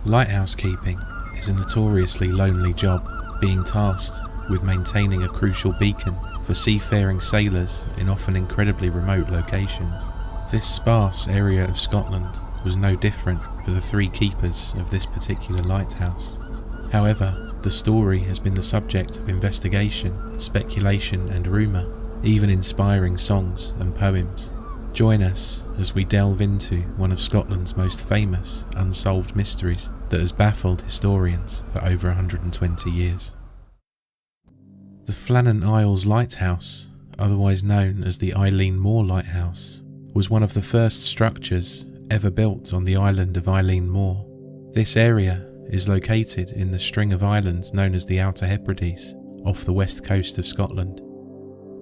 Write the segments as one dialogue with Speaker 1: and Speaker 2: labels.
Speaker 1: Lighthouse keeping is a notoriously lonely job, being tasked with maintaining a crucial beacon for seafaring sailors in often incredibly remote locations. This sparse area of Scotland was no different for the three keepers of this particular lighthouse. However, the story has been the subject of investigation, speculation and rumour, even inspiring songs and poems. Join us as we delve into one of Scotland's most famous unsolved mysteries that has baffled historians for over 120 years. The Flannan Isle Lighthouse, otherwise known as the Eileen Moor Lighthouse, was one of the first structures ever built on the island of Eileen Moor. This area is located in the string of islands known as the Outer Hebrides, off the west coast of Scotland.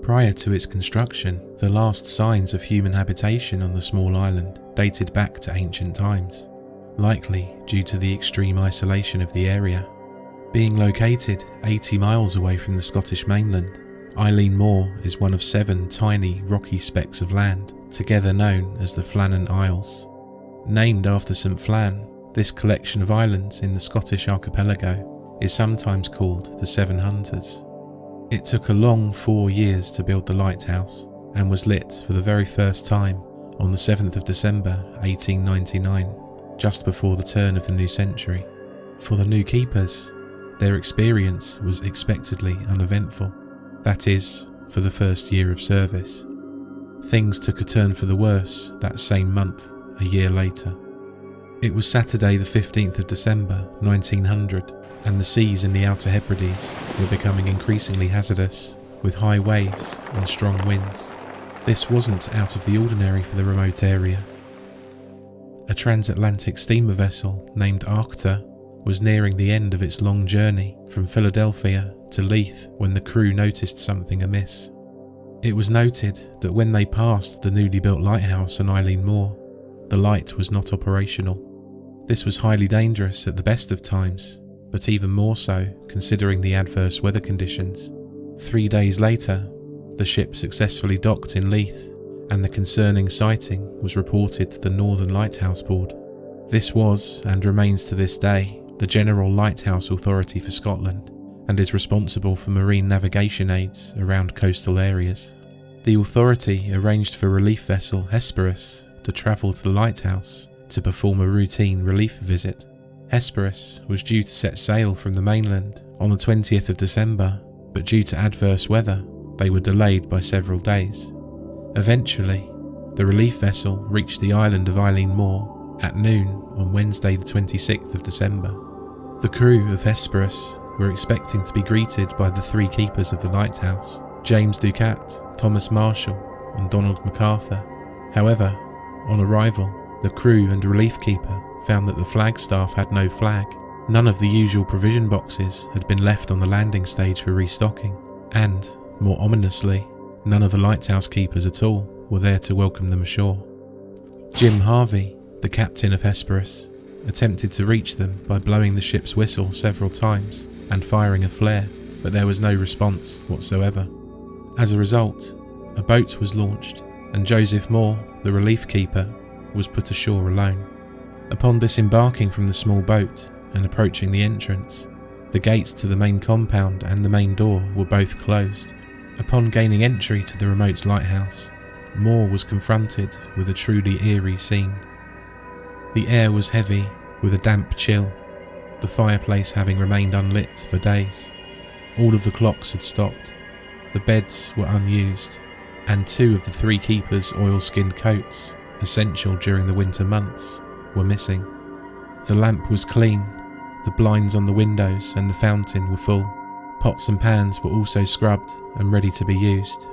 Speaker 1: Prior to its construction, the last signs of human habitation on the small island dated back to ancient times, likely due to the extreme isolation of the area. Being located 80 miles away from the Scottish mainland, Eileen Moor is one of 7 tiny rocky specks of land, together known as the Flannan Isles. Named after St Flann, this collection of islands in the Scottish archipelago is sometimes called the Seven Hunters. It took a long 4 years to build the lighthouse and was lit for the very first time on the 7th of December 1899, just before the turn of the new century. For the new keepers, their experience was expectedly uneventful, that is, for the first year of service. Things took a turn for the worse that same month, a year later. It was Saturday the 15th of December 1900, and the seas in the Outer Hebrides were becoming increasingly hazardous, with high waves and strong winds. This wasn't out of the ordinary for the remote area. A transatlantic steamer vessel named Arctur was nearing the end of its long journey from Philadelphia to Leith when the crew noticed something amiss. It was noted that when they passed the newly built lighthouse on Eileen Moor, the light was not operational. This was highly dangerous at the best of times, but even more so considering the adverse weather conditions. 3 days later, the ship successfully docked in Leith, and the concerning sighting was reported to the Northern Lighthouse Board. This was, and remains to this day, the General Lighthouse Authority for Scotland, and is responsible for marine navigation aids around coastal areas. The authority arranged for relief vessel Hesperus to travel to the lighthouse to perform a routine relief visit. Hesperus was due to set sail from the mainland on the 20th of December, but due to adverse weather, they were delayed by several days. Eventually, the relief vessel reached the island of Eileen Moor at noon on Wednesday the 26th of December. The crew of Hesperus were expecting to be greeted by the 3 keepers of the lighthouse, James Ducat, Thomas Marshall and Donald MacArthur. However, on arrival, the crew and relief keeper found that the flagstaff had no flag. None of the usual provision boxes had been left on the landing stage for restocking, and, more ominously, none of the lighthouse keepers at all were there to welcome them ashore. Jim Harvey, the captain of Hesperus, attempted to reach them by blowing the ship's whistle several times and firing a flare, but there was no response whatsoever. As a result, a boat was launched, and Joseph Moore, the relief keeper, was put ashore alone. Upon disembarking from the small boat and approaching the entrance, the gates to the main compound and the main door were both closed. Upon gaining entry to the remote lighthouse, Moore was confronted with a truly eerie scene. The air was heavy with a damp chill, the fireplace having remained unlit for days. All of the clocks had stopped, the beds were unused, and 2 of the 3 keepers' oilskinned coats, essential during the winter months, were missing. The lamp was clean, the blinds on the windows and the fountain were full. Pots and pans were also scrubbed and ready to be used.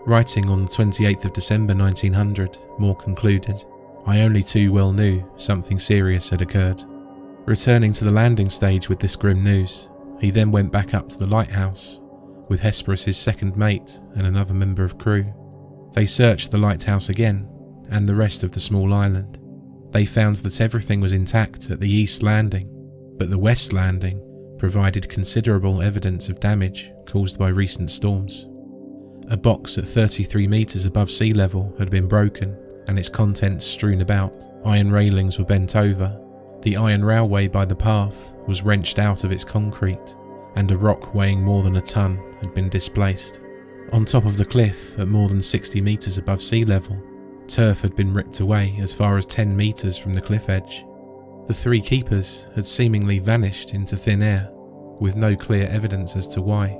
Speaker 1: Writing on the 28th of December 1900, Moore concluded, "I only too well knew something serious had occurred." Returning to the landing stage with this grim news, he then went back up to the lighthouse with Hesperus's second mate and another member of crew. They searched the lighthouse again and the rest of the small island. They found that everything was intact at the east landing, but the west landing provided considerable evidence of damage caused by recent storms. A box at 33 metres above sea level had been broken and its contents strewn about, iron railings were bent over, The iron railway by the path was wrenched out of its concrete, and a rock weighing more than a ton had been displaced. On top of the cliff, at more than 60 metres above sea level, turf had been ripped away as far as 10 metres from the cliff edge. The 3 keepers had seemingly vanished into thin air, with no clear evidence as to why.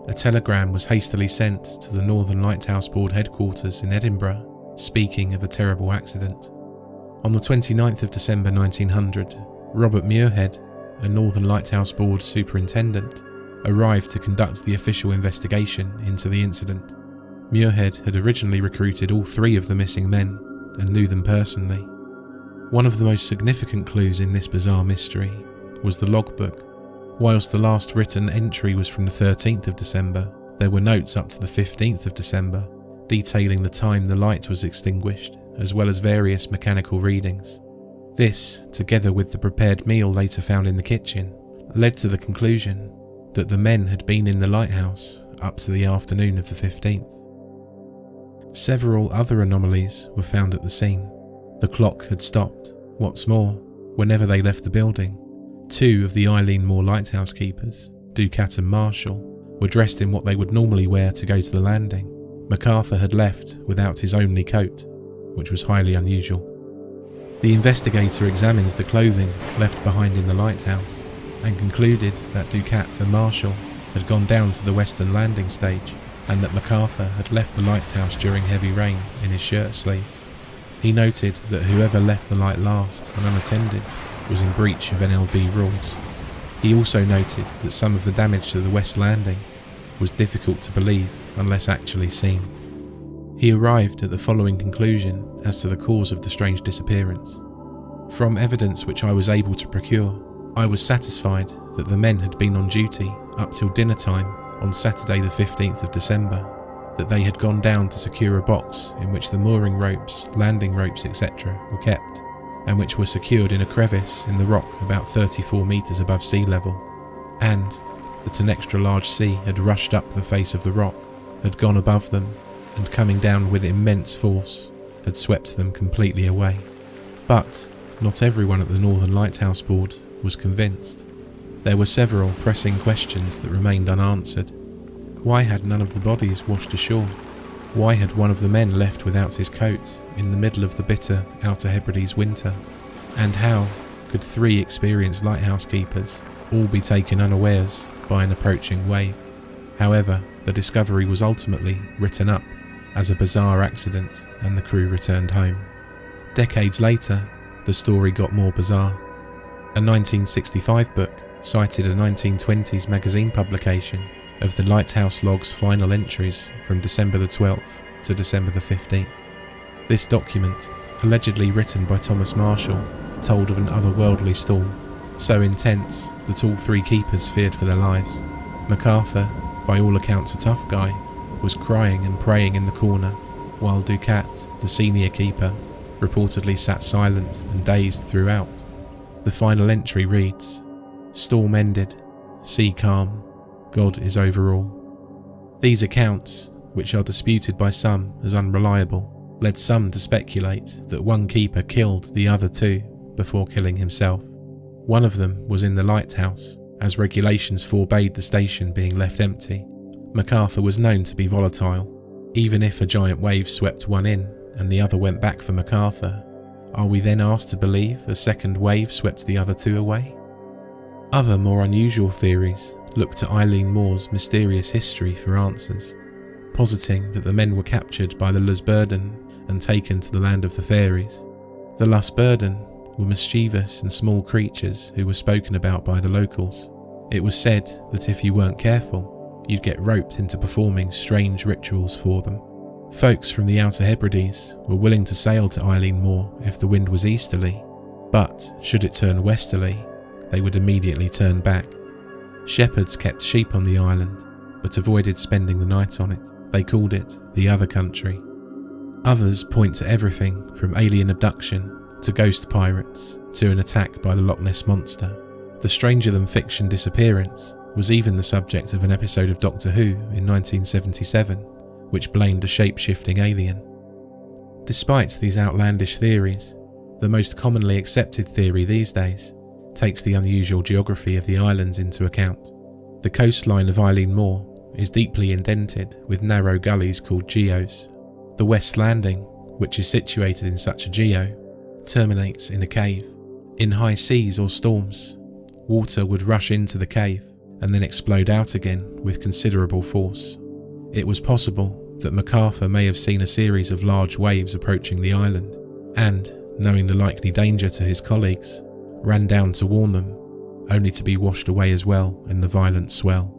Speaker 1: A telegram was hastily sent to the Northern Lighthouse Board headquarters in Edinburgh, speaking of a terrible accident. On the 29th of December 1900, Robert Muirhead, a Northern Lighthouse Board superintendent, arrived to conduct the official investigation into the incident. Muirhead had originally recruited all 3 of the missing men and knew them personally. One of the most significant clues in this bizarre mystery was the logbook. Whilst the last written entry was from the 13th of December, there were notes up to the 15th of December detailing the time the light was extinguished, as well as various mechanical readings. This, together with the prepared meal later found in the kitchen, led to the conclusion that the men had been in the lighthouse up to the afternoon of the 15th. Several other anomalies were found at the scene. The clock had stopped. What's more, whenever they left the building, 2 of the Eileen Moor lighthouse keepers, Ducat and Marshall, were dressed in what they would normally wear to go to the landing. MacArthur had left without his only coat, which was highly unusual. The investigator examined the clothing left behind in the lighthouse and concluded that Ducat and Marshall had gone down to the western landing stage, and that MacArthur had left the lighthouse during heavy rain in his shirt sleeves. He noted that whoever left the light last and unattended was in breach of NLB rules. He also noted that some of the damage to the west landing was difficult to believe unless actually seen. He arrived at the following conclusion as to the cause of the strange disappearance. From evidence which I was able to procure, I was satisfied that the men had been on duty up till dinner time on Saturday the 15th of December, that they had gone down to secure a box in which the mooring ropes, landing ropes, etc. were kept, and which were secured in a crevice in the rock about 34 metres above sea level, and that an extra large sea had rushed up the face of the rock, had gone above them, and coming down with immense force, had swept them completely away. But not everyone at the Northern Lighthouse Board was convinced. There were several pressing questions that remained unanswered. Why had none of the bodies washed ashore? Why had one of the men left without his coat in the middle of the bitter Outer Hebrides winter? And how could 3 experienced lighthouse keepers all be taken unawares by an approaching wave? However, the discovery was ultimately written up as a bizarre accident and the crew returned home. Decades later, the story got more bizarre. A 1965 book cited a 1920s magazine publication of the Lighthouse Log's final entries from December the 12th to December the 15th. This document, allegedly written by Thomas Marshall, told of an otherworldly storm, so intense that all 3 keepers feared for their lives. MacArthur, by all accounts a tough guy, was crying and praying in the corner, while Ducat, the senior keeper, reportedly sat silent and dazed throughout. The final entry reads, "Storm ended, sea calm, God is over all." These accounts, which are disputed by some as unreliable, led some to speculate that one keeper killed the other 2 before killing himself. One of them was in the lighthouse, as regulations forbade the station being left empty. MacArthur was known to be volatile. Even if a giant wave swept one in and the other went back for MacArthur, are we then asked to believe a second wave swept the other 2 away? Other more unusual theories look to Eileen Moor's mysterious history for answers, positing that the men were captured by the Lusburden and taken to the land of the fairies. The Lusburden were mischievous and small creatures who were spoken about by the locals. It was said that if you weren't careful, you'd get roped into performing strange rituals for them. Folks from the Outer Hebrides were willing to sail to Eileen Moor if the wind was easterly, but should it turn westerly, they would immediately turn back. Shepherds kept sheep on the island, but avoided spending the night on it. They called it the other country. Others point to everything from alien abduction to ghost pirates to an attack by the Loch Ness Monster. The stranger-than-fiction disappearance was even the subject of an episode of Doctor Who in 1977, which blamed a shape-shifting alien. Despite these outlandish theories, The most commonly accepted theory these days takes the unusual geography of the islands into account. The coastline of Eilean Mor is deeply indented with narrow gullies called geos. The west landing, which is situated in such a geo, terminates in a cave. In high seas or storms, water would rush into the cave and then explode out again with considerable force. It was possible that MacArthur may have seen a series of large waves approaching the island and, knowing the likely danger to his colleagues, ran down to warn them, only to be washed away as well in the violent swell.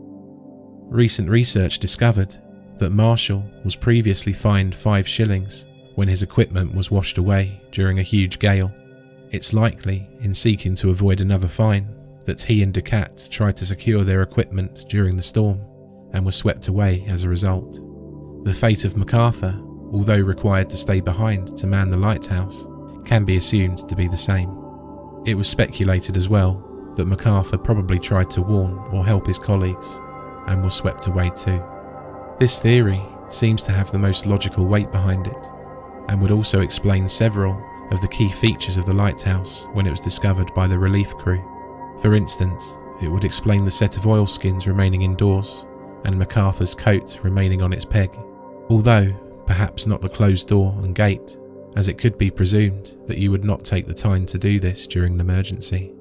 Speaker 1: Recent research discovered that Marshall was previously fined 5 shillings when his equipment was washed away during a huge gale. It's likely, in seeking to avoid another fine, that he and Ducat tried to secure their equipment during the storm and were swept away as a result. The fate of MacArthur, although required to stay behind to man the lighthouse, can be assumed to be the same. It was speculated as well that MacArthur probably tried to warn or help his colleagues and was swept away too. This theory seems to have the most logical weight behind it, and would also explain several of the key features of the lighthouse when it was discovered by the relief crew. For instance, it would explain the set of oilskins remaining indoors and MacArthur's coat remaining on its peg, although perhaps not the closed door and gate, as it could be presumed that you would not take the time to do this during an emergency.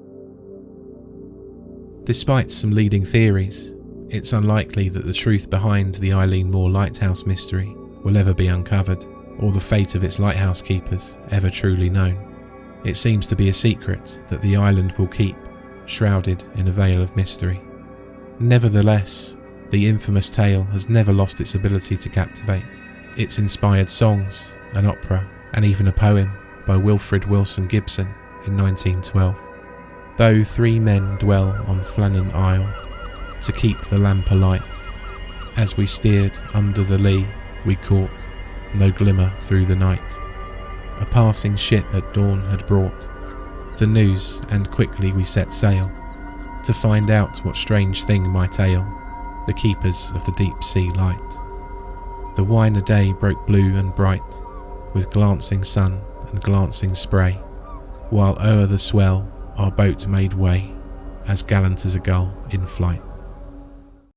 Speaker 1: Despite some leading theories, it's unlikely that the truth behind the Eilean Mor lighthouse mystery will ever be uncovered, or the fate of its lighthouse keepers ever truly known. It seems to be a secret that the island will keep, shrouded in a veil of mystery. Nevertheless, the infamous tale has never lost its ability to captivate. It's inspired songs, an opera, and even a poem by Wilfred Wilson Gibson in 1912. Though 3 men dwell on Flannan Isle, to keep the lamp alight, as we steered under the lee, we caught no glimmer through the night. A passing ship at dawn had brought the news, and quickly we set sail, to find out what strange thing might ail the keepers of the deep sea light. The wine a day broke blue and bright, with glancing sun and glancing spray, while o'er the swell our boat made way, as gallant as a gull in flight.